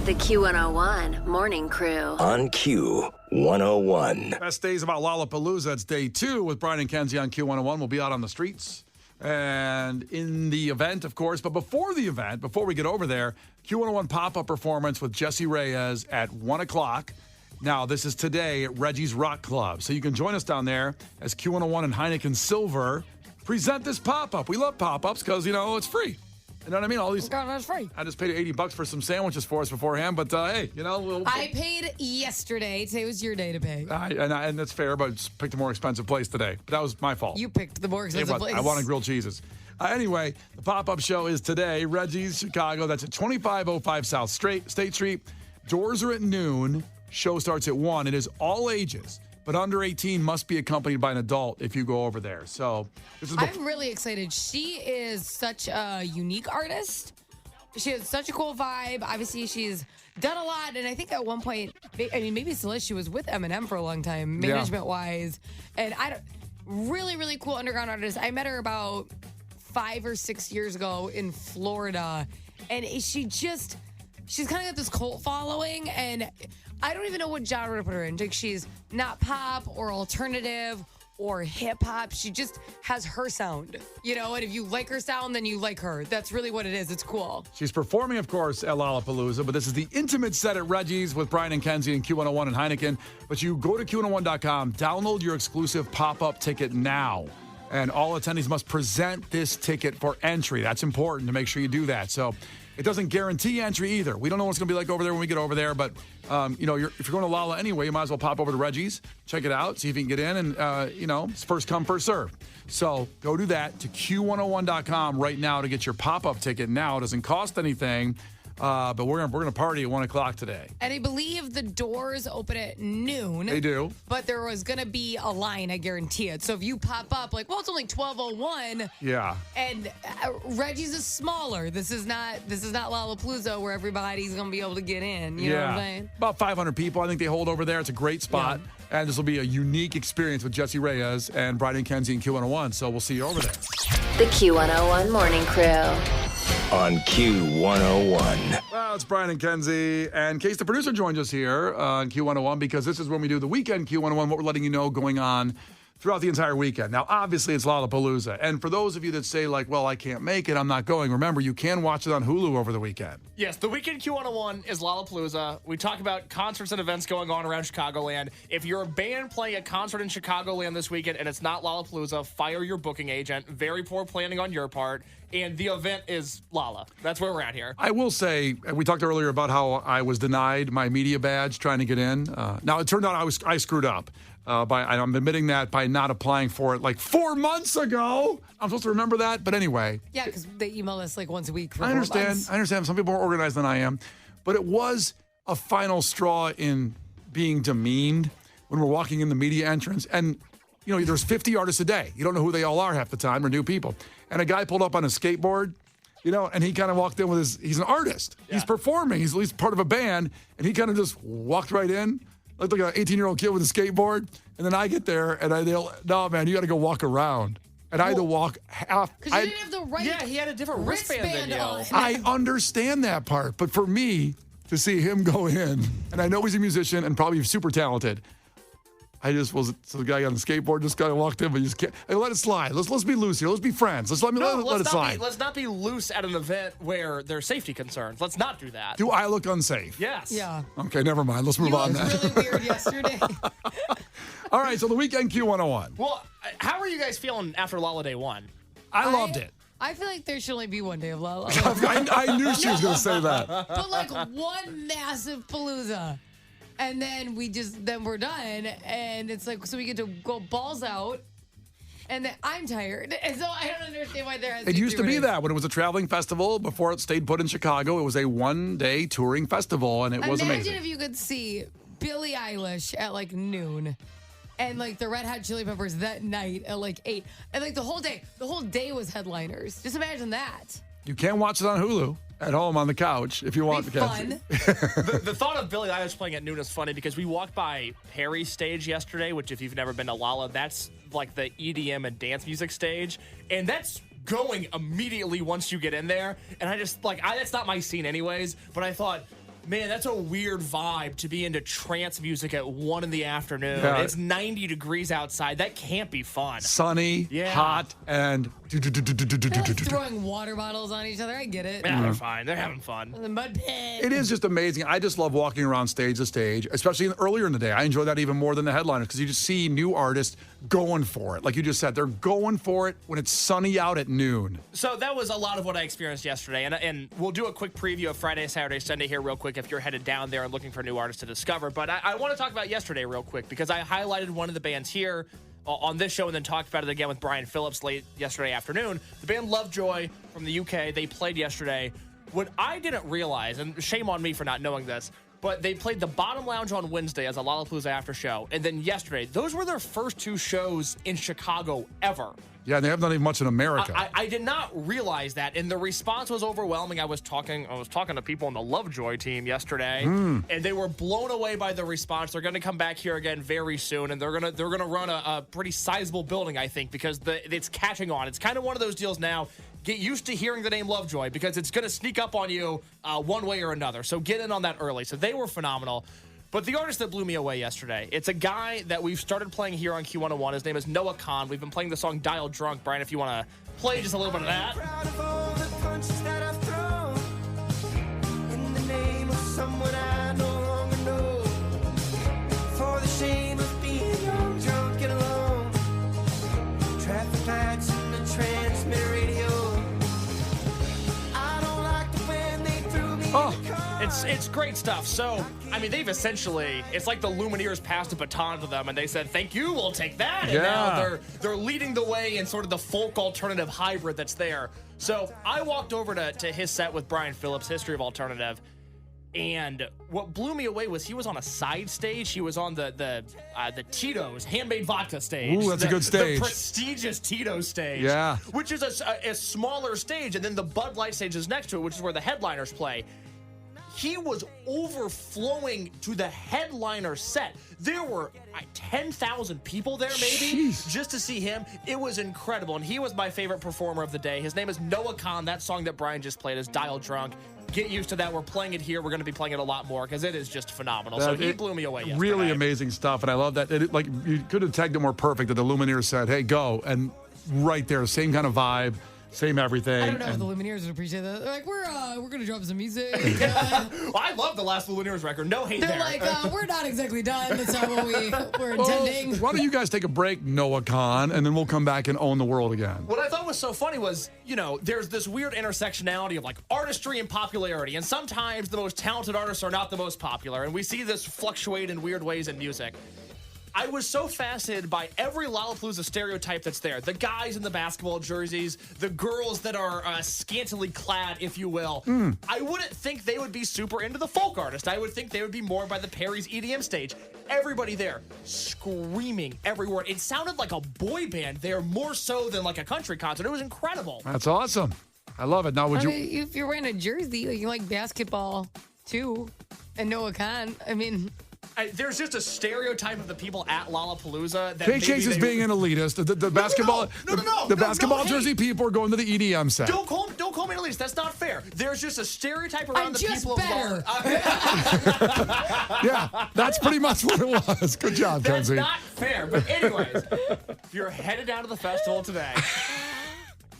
The Q101 Morning Crew. On Q101. Best days about Lollapalooza. It's day 2 with Brian and Kenzie on Q101. We'll be out on the streets and in the event, of course. But before the event, before we get over there, Q101 pop-up performance with Jessie Reyez at 1 o'clock. Now, this is today at Reggie's Rock Club. So you can join us down there as Q101 and Heineken Silver present this pop-up. We love pop-ups because, it's free. You know what I mean? All these. That's free. I just paid $80 for some sandwiches for us beforehand, but hey, I paid yesterday. Today was your day to pay. And that's fair, but just picked a more expensive place today. But that was my fault. You picked the more expensive place. I wanted grilled cheeses. Anyway, the pop-up show is today, Reggie's Chicago. That's at 2505 South State Street. Doors are at noon. Show starts at 1. It is all ages, but under 18 must be accompanied by an adult if you go over there. So this is. I'm really excited. She is such a unique artist. She has such a cool vibe. Obviously, she's done a lot, and I think at one point, maybe still is. She was with Eminem for a long time, management-wise, and really, really cool underground artist. I met her about 5 or 6 years ago in Florida, and she's kind of got this cult following, and I don't even know what genre to put her in. Like, she's not pop or alternative or hip hop. She just has her sound, and if you like her sound, then you like her. That's really what it is. It's cool. She's performing, of course, at Lollapalooza, but this is the intimate set at Reggie's with Brian and Kenzie and Q101 and Heineken. But you go to Q101.com, download your exclusive pop-up ticket now. And all attendees must present this ticket for entry. That's important to make sure you do that. So it doesn't guarantee entry either. We don't know what it's going to be like over there when we get over there. But, if you're going to Lolla anyway, you might as well pop over to Reggie's, check it out, see if you can get in. And, it's first come, first serve. So go do that to Q101.com right now to get your pop-up ticket now. It doesn't cost anything. But we're gonna party at 1 o'clock today. And I believe the doors open at noon. They do. But there was gonna be a line, I guarantee it. So if you pop up it's only 12:01. Yeah. And Reggie's is smaller. This is not Lollapalooza where everybody's gonna be able to get in. You know what I'm saying? About 500 people, I think they hold over there. It's a great spot. Yeah. And this will be a unique experience with Jessie Reyez and Brian and Kenzie and Q101. So we'll see you over there. The Q101 Morning Crew. On Q101. Well, it's Brian and Kenzie. And Case, the producer, joins us here on Q101 because this is when we do the weekend Q101, what we're letting you know going on throughout the entire weekend. Now, obviously, it's Lollapalooza. And for those of you that say, I can't make it, I'm not going, remember, you can watch it on Hulu over the weekend. Yes, the weekend Q101 is Lollapalooza. We talk about concerts and events going on around Chicagoland. If you're a band playing a concert in Chicagoland this weekend and it's not Lollapalooza, fire your booking agent. Very poor planning on your part. And the event is Lolla. That's where we're at here. I will say, we talked earlier about how I was denied my media badge trying to get in. Now, it turned out I screwed up. I'm admitting that by not applying for it 4 months ago. I'm supposed to remember that, but anyway. Yeah, because they email us once a week for I 4 understand. months. I understand. Some people are more organized than I am. But it was a final straw in being demeaned when we're walking in the media entrance. And, there's 50 artists a day. You don't know who they all are half the time. They're new people. And a guy pulled up on a skateboard, and he kind of walked in with he's an artist. Yeah. He's performing. He's at least part of a band. And he kind of just walked right in. Looked like an 18-year-old kid with a skateboard. And then I get there, and no, man, you got to go walk around. And I had to walk half. Because you didn't have the right he had a different wristband than you. I understand that part. But for me, to see him go in, and I know he's a musician and probably super talented, so the guy on the skateboard just kind of walked in, but you just can't. Hey, let it slide. Let's be loose here. Let's be friends. Let it slide. Let's not be loose at an event where there's safety concerns. Let's not do that. Do I look unsafe? Yes. Yeah. Okay, never mind. Let's move on then. You looked really weird yesterday. All right, so the weekend Q101. Well, how are you guys feeling after Lolla Day 1? I loved it. I feel like there should only be one day of Lolla. I knew she was going to say that. But one massive Palooza. And then we're done, and it's so we get to go balls out, and then I'm tired, and so I don't understand why there has. It used to be that when it was a traveling festival before it stayed put in Chicago, it was a one-day touring festival, and it was amazing. Imagine if you could see Billie Eilish at noon, and the Red Hot Chili Peppers that night at 8, and the whole day was headliners. Just imagine that. You can watch it on Hulu. At home on the couch, if you want. Fun. The thought of Billie Eilish playing at noon is funny because we walked by Harry's stage yesterday, which if you've never been to Lolla, that's the EDM and dance music stage, and that's going immediately once you get in there. And I just that's not my scene anyways. But I thought, Man, that's a weird vibe to be into trance music at 1 in the afternoon. Yeah. It's 90 degrees outside. That can't be fun. Sunny, hot, and Throwing water bottles on each other. I get it. Yeah, they're fine. They're having fun. The mud pit. it is just amazing. I just love walking around stage to stage, especially earlier in the day. I enjoy that even more than the headliners because you just see new artists going for it. Like you just said, they're going for it when it's sunny out at noon. So that was a lot of what I experienced yesterday. And we'll do a quick preview of Friday, Saturday, Sunday here real quick if you're headed down there and looking for new artists to discover. But I want to talk about yesterday real quick because I highlighted one of the bands here on this show and then talked about it again with Brian Phillips late yesterday afternoon. The band Lovejoy from the UK, they played yesterday. What I didn't realize, and shame on me for not knowing this, but they played the Bottom Lounge on Wednesday as a Lollapalooza after show. And then yesterday, those were their first 2 shows in Chicago ever. Yeah, they haven't done even much in America. I did not realize that, and the response was overwhelming. I was talking to people on the Lovejoy team yesterday, and they were blown away by the response. They're going to come back here again very soon, and they're gonna run a pretty sizable building, I think, because it's catching on. It's kind of one of those deals now. Get used to hearing the name Lovejoy because it's going to sneak up on you one way or another. So get in on that early. So they were phenomenal. But the artist that blew me away yesterday, it's a guy that we've started playing here on Q101. His name is Noah Khan. We've been playing the song Dial Drunk. Brian, if you want to play just a little bit of that. Proud of all the punches that I've thrown in the name of someone I no longer know. For the shame of being young, drunk, and alone. Traffic lights and the transmitter radio. I don't like it when they threw me in the car. It's great stuff. So, I mean, they've essentially, it's like the Lumineers passed a baton to them and they said, thank you, we'll take that. And now they're leading the way in sort of the folk alternative hybrid that's there. So I walked over to his set with Brian Phillips, History of Alternative. And what blew me away was he was on a side stage. He was on the Tito's handmade vodka stage. Ooh, that's a good stage. The prestigious Tito's stage. Yeah. Which is a smaller stage. And then the Bud Light stage is next to it, which is where the headliners play. He was overflowing to the headliner set. There were 10,000 people there, maybe, just to see him. It was incredible, and he was my favorite performer of the day. His name is Noah Khan. That song that Brian just played is Dial Drunk. Get used to that. We're playing it here. We're going to be playing it a lot more because it is just phenomenal. So he blew me away yesterday. Really amazing stuff, and I love that. Like you could have tagged it more perfect that the Lumineers said, hey, go. And right there, same kind of vibe. Same everything. I don't know if the Lumineers would appreciate that. They're like, we're gonna drop some music. Well, I love the last Lumineers record. No hate They're there. like, we're not exactly done. That's not what we're intending. Why don't you guys take a break, Noah Khan, and then we'll come back and own the world again. What I thought was so funny was, there's this weird intersectionality of like artistry and popularity, and sometimes the most talented artists are not the most popular, and we see this fluctuate in weird ways in music. I was so fascinated by every Lollapalooza stereotype that's there. The guys in the basketball jerseys, the girls that are scantily clad, if you will. I wouldn't think they would be super into the folk artist. I would think they would be more by the Perry's EDM stage. Everybody there screaming every word. It sounded like a boy band there more so than like a country concert. It was incredible. That's awesome. I love it. Now, would I you? mean, if you're wearing a jersey, like you like basketball too, and Noah Khan, I mean... There's just a stereotype of the people at Lollapalooza that KK's is being an elitist. The basketball, the basketball jersey people are going to the EDM set. Don't call me an elitist. That's not fair. There's just a stereotype around the people. Better. Yeah, that's pretty much what it was. Good job, That's Kenzie. not fair. But anyways, if you're headed down to the festival today,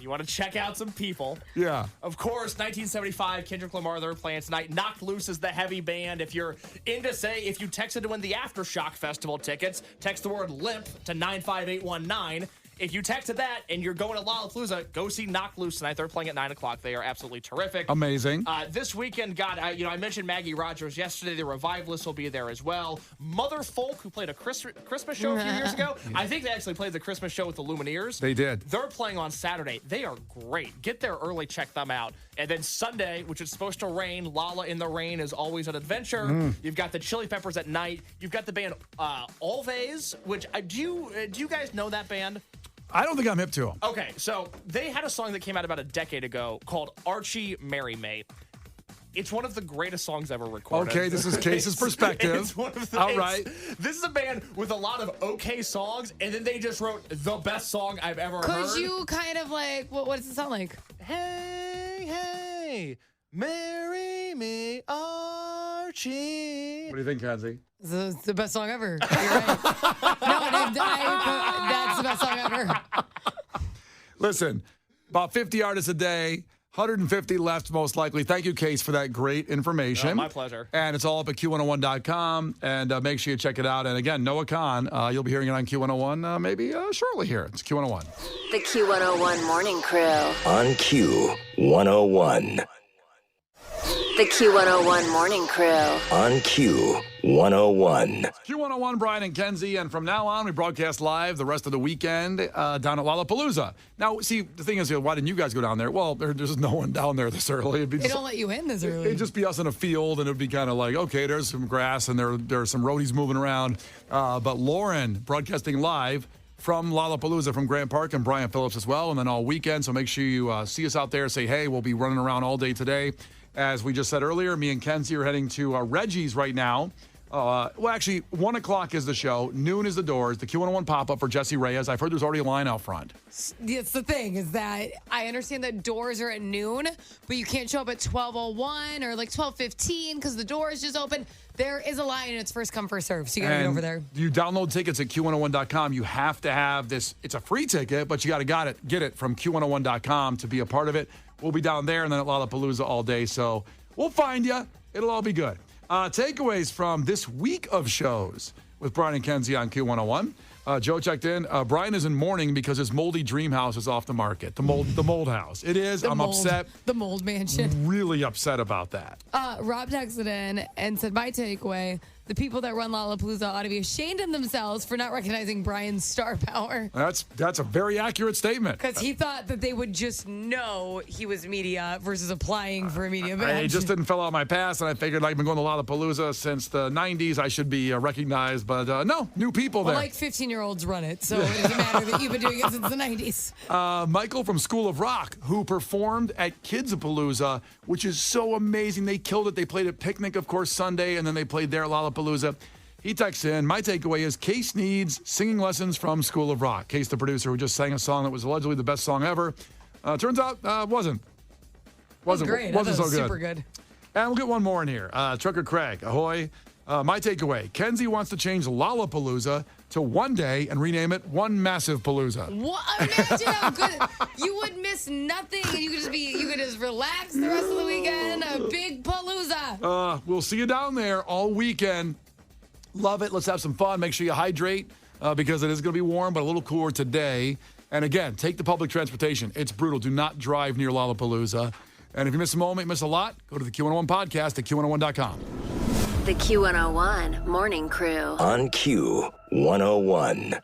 you want to check out some people. Yeah. Of course, 1975, Kendrick Lamar, they're playing tonight. Knocked Loose is the heavy band. If you're into, if you texted to win the Aftershock Festival tickets, text the word LIMP to 95819. If you texted that and you're going to Lollapalooza, go see Knocked Loose tonight. They're playing at 9 o'clock. They are absolutely terrific. Amazing. This weekend, I mentioned Maggie Rogers yesterday. The Revivalists will be there as well. Mother Folk, who played a Christmas show a few years ago. I think they actually played the Christmas show with the Lumineers. They did. They're playing on Saturday. They are great. Get there early. Check them out. And then Sunday, which is supposed to rain, Lala in the Rain is always an adventure. You've got the Chili Peppers at night. You've got the band Always, which do you guys know that band? I don't think I'm hip to them. Okay, so they had a song that came out about a decade ago called Archie Marry Me. It's one of the greatest songs ever recorded. Okay, this is Case's perspective. It's one of the, all right. This is a band with a lot of okay songs, and then they just wrote the best song I've ever heard. Could you kind of like, what does it sound like? Hey, hey, marry me, Archie. searching. What do you think, Kenzie? It's the best song ever. You're right. That's the best song ever. Listen, about 50 artists a day, 150 left most likely. Thank you, Case, for that great information. My pleasure. And it's all up at Q101.com. And make sure you check it out. And again, Noah Khan, you'll be hearing it on Q101 maybe shortly here. It's Q101. The Q101 Morning Crew. On Q101. The Q101 Morning Crew. On Q101. Q101, Brian and Kenzie. And from now on, we broadcast live the rest of the weekend down at Palooza. Now, see, the thing is, why didn't you guys go down there? Well, there's no one down there this early. It'd be They don't let you in this early. It'd just be us in a field, and it'd be kind of like, okay, there's some grass, and there are some roadies moving around. But Lauren, broadcasting live from Lollapalooza from Grant Park, and Brian Phillips as well, and then all weekend. So make sure you see us out there. Say, hey, we'll be running around all day today. As we just said earlier, me and Kenzie are heading to Reggie's right now. Well, actually, 1 o'clock is the show. Noon is the doors. The Q101 pop-up for Jesse Reyes. I've heard there's already a line out front. It's the thing is that I understand that doors are at noon, but you can't show up at 12:01 or like 12:15 because the doors just open. There is a line and it's first come, first serve. So you got to get over there. You download tickets at Q101.com. You have to have this. It's a free ticket, but you got to get it from Q101.com to be a part of it. We'll be down there and then at Lollapalooza all day. So we'll find you. It'll all be good. Takeaways from this week of shows with Brian and Kenzie on Q101. Joe checked in. Brian is in mourning because his moldy dream house is off the market. The mold house. It is. I'm upset. The mold mansion. Really upset about that. Rob texted in and said, my takeaway, the people that run Lollapalooza ought to be ashamed of themselves for not recognizing Brian's star power. That's a very accurate statement. Because he thought that they would just know he was media versus applying for a media badge. I just didn't fill out my pass, and I figured I've been going to Lollapalooza since the 90s. I should be recognized, but no, new people there. Well, like 15-year-olds run it, so it doesn't matter that you've been doing it since the 90s. Michael from School of Rock, who performed at Kids-A-Palooza, which is so amazing. They killed it. They played at Picnic, of course, Sunday, and then they played there at Lollapalooza. He texts in, my takeaway is Case needs singing lessons from School of Rock. Case, the producer, who just sang a song that was allegedly the best song ever. Turns out, wasn't. Wasn't great. Wasn't so good. Super good. And we'll get one more in here. Trucker Craig, ahoy. My takeaway, Kenzie wants to change Lollapalooza to one day and rename it One Massive Palooza. What? Imagine how good. You would miss nothing. You could just relax the rest of the weekend. A big Palooza. We'll see you down there all weekend. Love it. Let's have some fun. Make sure you hydrate because it is going to be warm, but a little cooler today. And again, take the public transportation. It's brutal. Do not drive near Lollapalooza. And if you miss a moment, miss a lot, go to the Q101 podcast at Q101.com. The Q101 Morning Crew. On Q101.